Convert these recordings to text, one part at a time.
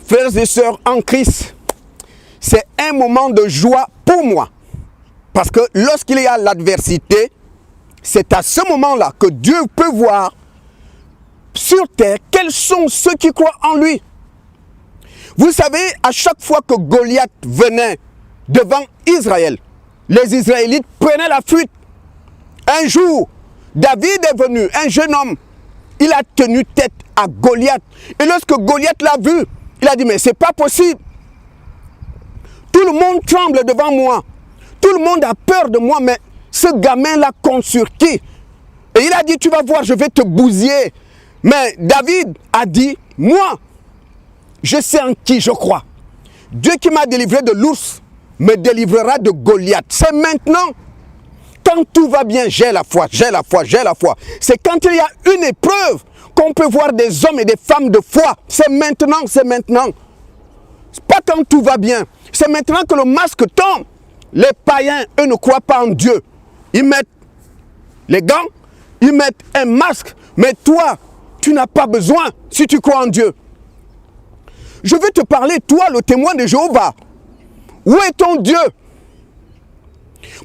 Frères et sœurs en Christ, c'est un moment de joie pour moi. Parce que lorsqu'il y a l'adversité, c'est à ce moment-là que Dieu peut voir sur terre quels sont ceux qui croient en lui. Vous savez, à chaque fois que Goliath venait devant Israël, les Israélites prenaient la fuite. Un jour, David est venu, un jeune homme, il a tenu tête à Goliath. Et lorsque Goliath l'a vu, il a dit, mais c'est pas possible. Tout le monde tremble devant moi. Tout le monde a peur de moi, mais ce gamin l'a consurqué. Et il a dit, tu vas voir, je vais te bousiller. Mais David a dit, moi, je sais en qui je crois. Dieu qui m'a délivré de l'ours me délivrera de Goliath. C'est maintenant, quand tout va bien, j'ai la foi, j'ai la foi, j'ai la foi. C'est quand il y a une épreuve qu'on peut voir des hommes et des femmes de foi. C'est maintenant, c'est maintenant. C'est pas quand tout va bien. C'est maintenant que le masque tombe. Les païens, eux, ne croient pas en Dieu. Ils mettent les gants, ils mettent un masque. Mais toi, tu n'as pas besoin si tu crois en Dieu. Je veux te parler, toi, le témoin de Jéhovah. Où est ton Dieu?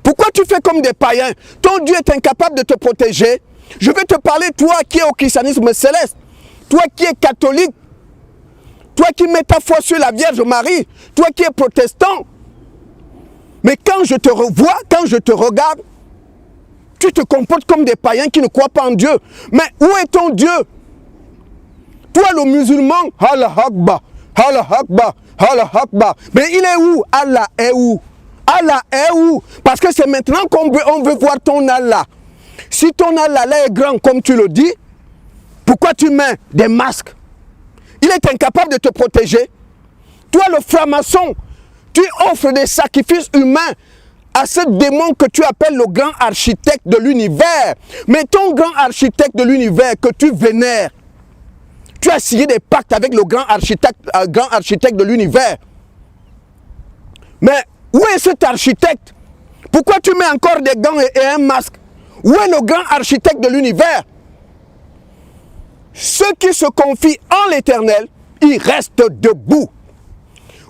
Pourquoi tu fais comme des païens? Ton Dieu est incapable de te protéger. Je vais te parler, toi qui es au christianisme céleste, toi qui es catholique, toi qui mets ta foi sur la Vierge Marie, toi qui es protestant. Mais quand je te revois, quand je te regarde, tu te comportes comme des païens qui ne croient pas en Dieu. Mais où est ton Dieu? Toi le musulman, Allah Akbar, Allah Akbar, Allah Akbar. Mais il est où? Allah est où? Allah est où? Parce que c'est maintenant qu'on veut voir ton Allah. Si ton Allah là est grand comme tu le dis, pourquoi tu mets des masques? Il est incapable de te protéger. Toi le franc-maçon, tu offres des sacrifices humains à ce démon que tu appelles le grand architecte de l'univers. Mais ton grand architecte de l'univers que tu vénères, tu as signé des pactes avec le grand architecte de l'univers. Mais où est cet architecte? Pourquoi tu mets encore des gants et un masque? Où est le grand architecte de l'univers? Ceux qui se confient en l'Éternel, ils restent debout.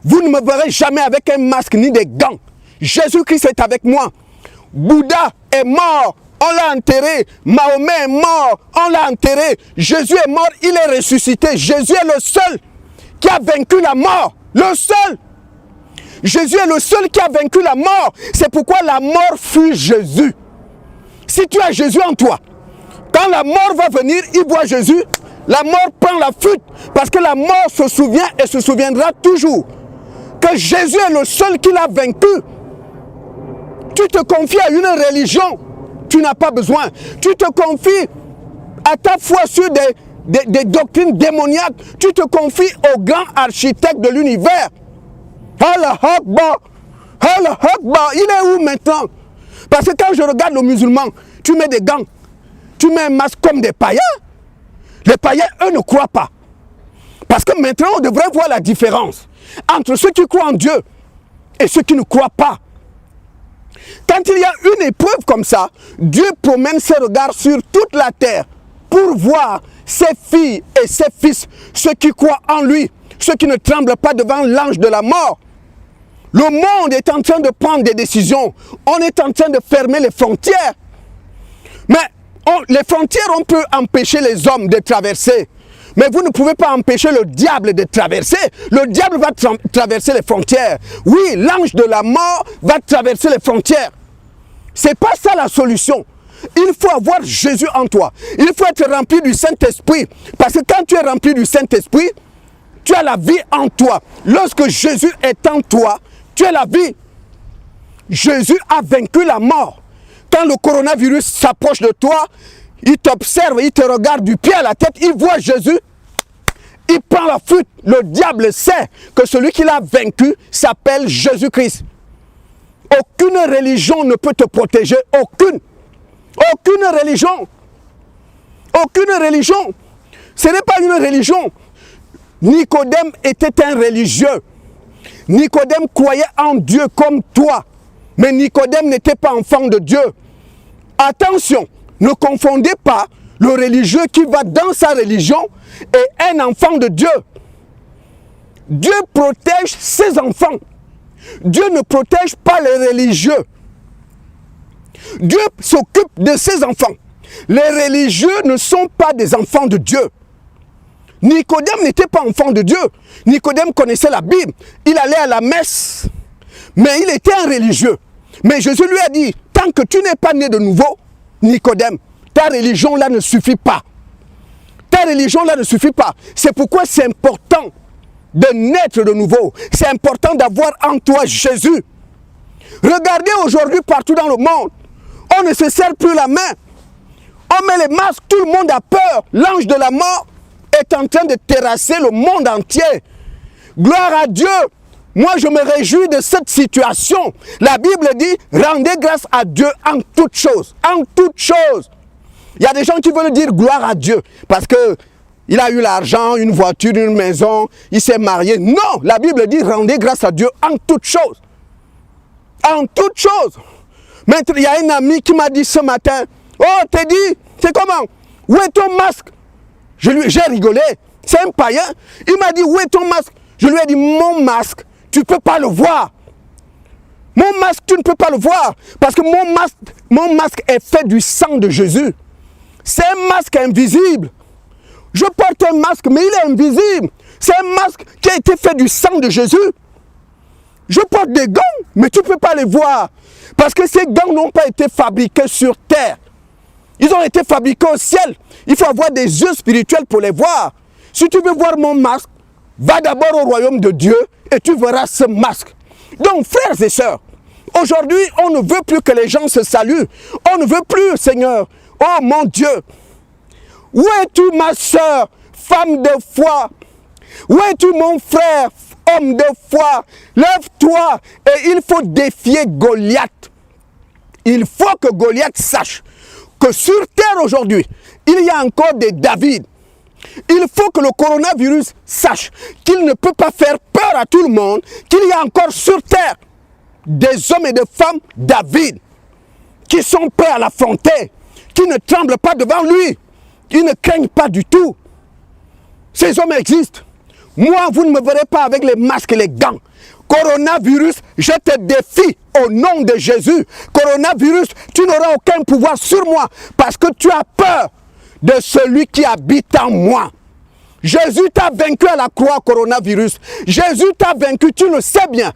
Vous ne me verrez jamais avec un masque ni des gants. Jésus-Christ est avec moi. Bouddha est mort, on l'a enterré. Mahomet est mort, on l'a enterré. Jésus est mort, il est ressuscité. Jésus est le seul qui a vaincu la mort. Le seul. Jésus est le seul qui a vaincu la mort. C'est pourquoi la mort fuit Jésus. Si tu as Jésus en toi, quand la mort va venir, il voit Jésus, la mort prend la fuite. Parce que la mort se souvient et se souviendra toujours que Jésus est le seul qui l'a vaincu. Tu te confies à une religion, tu n'as pas besoin. Tu te confies à ta foi sur des doctrines démoniaques. Tu te confies au grand architecte de l'univers. Allah Akbar, Allah Akbar, il est où maintenant? Parce que quand je regarde le musulman, tu mets des gants, tu mets un masque comme des païens. Les païens, eux, ne croient pas. Parce que maintenant, on devrait voir la différence entre ceux qui croient en Dieu et ceux qui ne croient pas. Quand il y a une épreuve comme ça, Dieu promène ses regards sur toute la terre pour voir ses filles et ses fils, ceux qui croient en lui, ceux qui ne tremblent pas devant l'ange de la mort. Le monde est en train de prendre des décisions. On est en train de fermer les frontières. Mais les frontières, on peut empêcher les hommes de traverser. Mais vous ne pouvez pas empêcher le diable de traverser. Le diable va traverser les frontières. Oui, l'ange de la mort va traverser les frontières. C'est pas ça la solution. Il faut avoir Jésus en toi. Il faut être rempli du Saint-Esprit. Parce que quand tu es rempli du Saint-Esprit, tu as la vie en toi. Lorsque Jésus est en toi, tu as la vie. Jésus a vaincu la mort. Quand le coronavirus s'approche de toi, il t'observe, il te regarde du pied à la tête, il voit Jésus, il prend la fuite. Le diable sait que celui qui l'a vaincu s'appelle Jésus-Christ. Aucune religion ne peut te protéger, aucune. Aucune religion. Aucune religion. Ce n'est pas une religion. Nicodème était un religieux. Nicodème croyait en Dieu comme toi. Mais Nicodème n'était pas enfant de Dieu. Attention, ne confondez pas le religieux qui va dans sa religion et un enfant de Dieu. Dieu protège ses enfants. Dieu ne protège pas les religieux. Dieu s'occupe de ses enfants. Les religieux ne sont pas des enfants de Dieu. Nicodème n'était pas enfant de Dieu. Nicodème connaissait la Bible. Il allait à la messe. Mais il était un religieux. Mais Jésus lui a dit, tant que tu n'es pas né de nouveau, Nicodème, ta religion là ne suffit pas. Ta religion là ne suffit pas. C'est pourquoi c'est important de naître de nouveau. C'est important d'avoir en toi Jésus. Regardez aujourd'hui partout dans le monde, on ne se serre plus la main. On met les masques, tout le monde a peur. L'ange de la mort est en train de terrasser le monde entier. Gloire à Dieu. Moi, je me réjouis de cette situation. La Bible dit, rendez grâce à Dieu en toutes choses. En toutes choses. Il y a des gens qui veulent dire gloire à Dieu parce que il a eu l'argent, une voiture, une maison, il s'est marié. Non, la Bible dit, rendez grâce à Dieu en toutes choses. En toutes choses. Maître, il y a un ami qui m'a dit ce matin, oh, t'es dit, c'est comment? Où est ton masque? J'ai rigolé. C'est un païen. Il m'a dit, où est ton masque? Je lui ai dit, mon masque, tu ne peux pas le voir. Mon masque, tu ne peux pas le voir. Parce que mon masque est fait du sang de Jésus. C'est un masque invisible. Je porte un masque, mais il est invisible. C'est un masque qui a été fait du sang de Jésus. Je porte des gants, mais tu ne peux pas les voir. Parce que ces gants n'ont pas été fabriqués sur terre. Ils ont été fabriqués au ciel. Il faut avoir des yeux spirituels pour les voir. Si tu veux voir mon masque, va d'abord au royaume de Dieu et tu verras ce masque. Donc, frères et sœurs, aujourd'hui, on ne veut plus que les gens se saluent. On ne veut plus, Seigneur. Oh mon Dieu. Où es-tu, ma sœur, femme de foi? Où es-tu, mon frère, homme de foi? Lève-toi et il faut défier Goliath. Il faut que Goliath sache que sur terre aujourd'hui, il y a encore des David. Il faut que le coronavirus sache qu'il ne peut pas faire peur à tout le monde, qu'il y a encore sur terre des hommes et des femmes David qui sont prêts à l'affronter, qui ne tremblent pas devant lui. Ils ne craignent pas du tout. Ces hommes existent. Moi, vous ne me verrez pas avec les masques et les gants. Coronavirus, je te défie au nom de Jésus. Coronavirus, tu n'auras aucun pouvoir sur moi parce que tu as peur de celui qui habite en moi. Jésus t'a vaincu à la croix, coronavirus. Jésus t'a vaincu, tu le sais bien.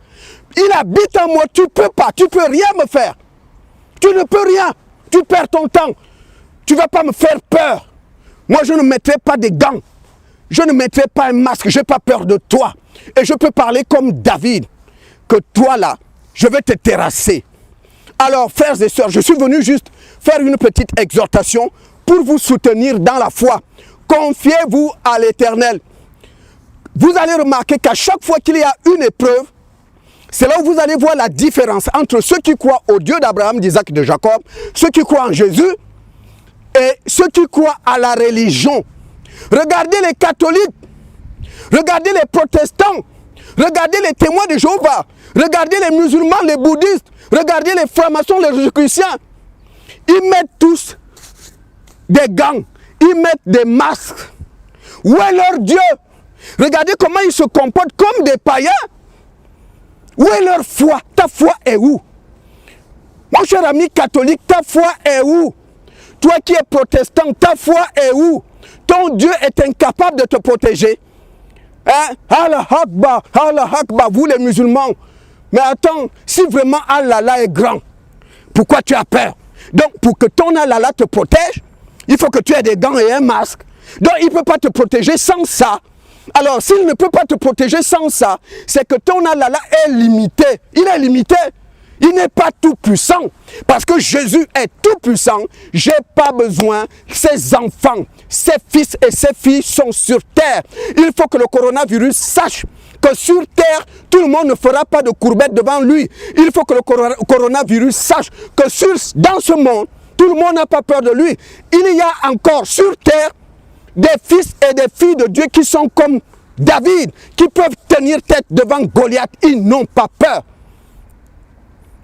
Il habite en moi, tu ne peux pas, tu ne peux rien me faire. Tu ne peux rien, tu perds ton temps. Tu ne vas pas me faire peur. Moi, je ne mettrai pas des gants. Je ne mettrai pas un masque. Je n'ai pas peur de toi. Et je peux parler comme David. Que toi, là, je vais te terrasser. Alors, frères et sœurs, je suis venu juste faire une petite exhortation pour vous soutenir dans la foi. Confiez-vous à l'Éternel. Vous allez remarquer qu'à chaque fois qu'il y a une épreuve, c'est là où vous allez voir la différence entre ceux qui croient au Dieu d'Abraham, d'Isaac et de Jacob, ceux qui croient en Jésus, et ceux qui croient à la religion. Regardez les catholiques, regardez les protestants, regardez les témoins de Jéhovah, regardez les musulmans, les bouddhistes, regardez les francs-maçons, les chrétiens. Ils mettent tous des gants, ils mettent des masques. Où est leur Dieu? Regardez comment ils se comportent comme des païens. Où est leur foi? Ta foi est où? Mon cher ami catholique, ta foi est où? Toi qui es protestant, ta foi est où? Ton Dieu est incapable de te protéger. Hein? Allah Akbar, Allah Akbar, vous les musulmans. Mais attends, si vraiment Allah est grand, pourquoi tu as peur? Donc pour que ton Allah te protège, il faut que tu aies des gants et un masque. Donc il ne peut pas te protéger sans ça. Alors s'il ne peut pas te protéger sans ça, c'est que ton Allah est limité. Il est limité. Il n'est pas tout puissant. Parce que Jésus est tout puissant. Je n'ai pas besoin. Ses enfants, ses fils et ses filles sont sur terre. Il faut que le coronavirus sache que sur terre, tout le monde ne fera pas de courbettes devant lui. Il faut que le coronavirus sache que dans ce monde, tout le monde n'a pas peur de lui. Il y a encore sur terre des fils et des filles de Dieu qui sont comme David, qui peuvent tenir tête devant Goliath. Ils n'ont pas peur.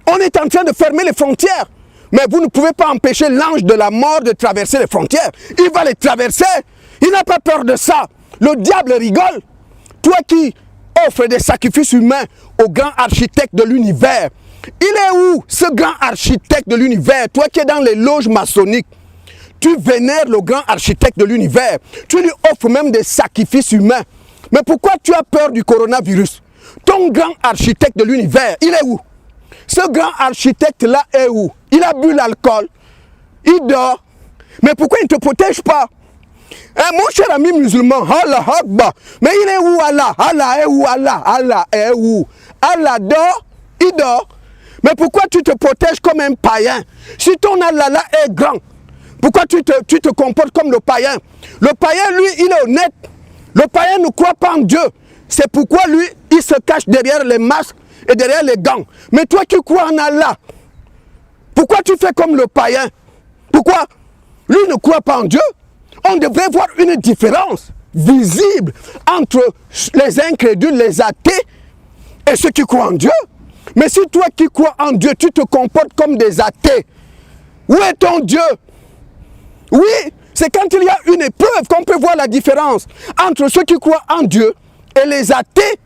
On est en train de fermer les frontières. Mais vous ne pouvez pas empêcher l'ange de la mort de traverser les frontières. Il va les traverser. Il n'a pas peur de ça. Le diable rigole. Toi qui offre des sacrifices humains au grand architecte de l'univers. Il est où ce grand architecte de l'univers? Toi qui es dans les loges maçonniques, tu vénères le grand architecte de l'univers. Tu lui offres même des sacrifices humains. Mais pourquoi tu as peur du coronavirus? Ton grand architecte de l'univers, il est où? Ce grand architecte-là est où? Il a bu l'alcool, il dort. Mais pourquoi il ne te protège pas? Mon cher ami musulman, Allah Akbar. Mais il est où Allah? Allah est où Allah? Allah est où? Allah dort, il dort. Mais pourquoi tu te protèges comme un païen? Si ton Allah là est grand, pourquoi tu te comportes comme le païen? Le païen, lui, il est honnête. Le païen ne croit pas en Dieu. C'est pourquoi lui, il se cache derrière les masques et derrière les gants. Mais toi qui crois en Allah, pourquoi tu fais comme le païen? Pourquoi? Lui ne croit pas en Dieu. On devrait voir une différence visible entre les incrédules, les athées et ceux qui croient en Dieu. Mais si toi qui crois en Dieu, tu te comportes comme des athées, où est ton Dieu? Oui, c'est quand il y a une épreuve qu'on peut voir la différence entre ceux qui croient en Dieu et les athées.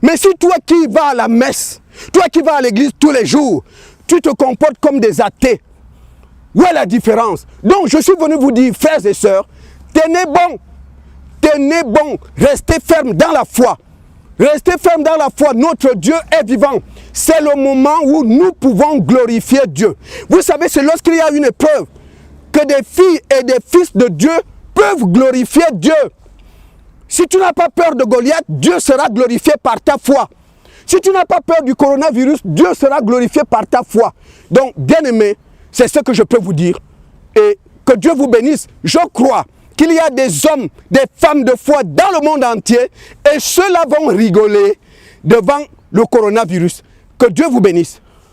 Mais si toi qui vas à la messe, toi qui vas à l'église tous les jours, tu te comportes comme des athées, où est la différence? Donc je suis venu vous dire, frères et sœurs, tenez bon, restez fermes dans la foi. Restez fermes dans la foi, notre Dieu est vivant. C'est le moment où nous pouvons glorifier Dieu. Vous savez, c'est lorsqu'il y a une épreuve que des filles et des fils de Dieu peuvent glorifier Dieu. Si tu n'as pas peur de Goliath, Dieu sera glorifié par ta foi. Si tu n'as pas peur du coronavirus, Dieu sera glorifié par ta foi. Donc, bien-aimés, c'est ce que je peux vous dire. Et que Dieu vous bénisse. Je crois qu'il y a des hommes, des femmes de foi dans le monde entier et ceux-là vont rigoler devant le coronavirus. Que Dieu vous bénisse.